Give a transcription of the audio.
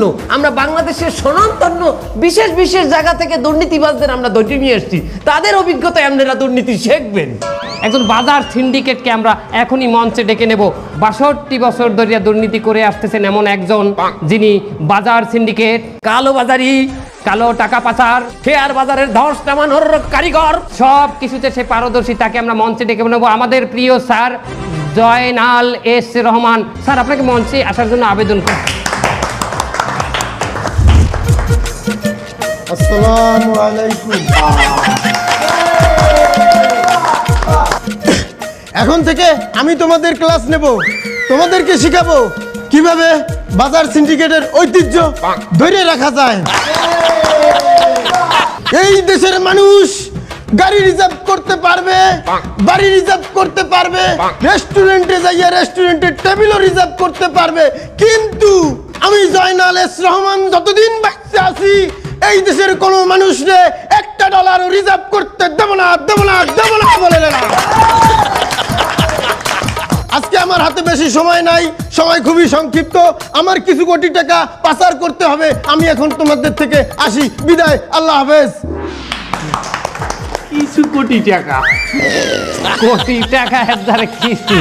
জন্য আমরা বাংলাদেশের স্বনামধন্য বিশেষ বিশেষ জায়গা থেকে দুর্নীতিবাজদের আমরা ধরে নিয়ে এসেছি। তাদের অভিজ্ঞতায় আপনারা দুর্নীতি শিখবেন। একজন বাজার সিন্ডিকেটকে আমরা এখনই মঞ্চে ডেকে নেব। 62 বছর ধরে দুর্নীতি করে আসতেছেন এমন একজন, যিনি বাজার সিন্ডিকেট, কালোবাজারি, কালো টাকা পাচার, শেয়ার বাজারের ধস নামানোর কারিগর, সব কিছুতে সে পারদর্শী। তাকে আমরা মঞ্চে ডেকে নেব। আমাদের প্রিয় sir Joynal S Rahman. Sir, আপনাকে মঞ্চে আসার জন্য আবেদন করি। আসসালামু আলাইকুম। এখন থেকে আমি তোমাদের ক্লাস নেব, তোমাদেরকে শিখাবো কিভাবে বাজার সিন্ডিকেটের ঐতিহ্য ধরে রাখা যায়। এই দেশের মানুষ গাড়ি রিজার্ভ করতে পারবে, বাড়ি রিজার্ভ করতে পারবে, রেস্টুরেন্টে যাইয়া রেস্টুরেন্টের টেবিলও রিজার্ভ করতে পারবে, কিন্তু আমি জয়নাল এস রহমান যতদিন বাঁচতে আছি এই দেশের কোনো মানুষরে $1 রিজার্ভ করতে দেব না, দেব না, দেব না বলে না। আজকে আমার হাতে বেশি সময় নাই, সময় খুবই সংক্ষিপ্ত। আমার কিছু কোটি টাকা পাচার করতে হবে। আমি এখন তোমাদের থেকে আসি, বিদায়, আল্লাহ হাফেজ। কিছু কোটি টাকা, কোটি টাকা এর দ্বারা কিছু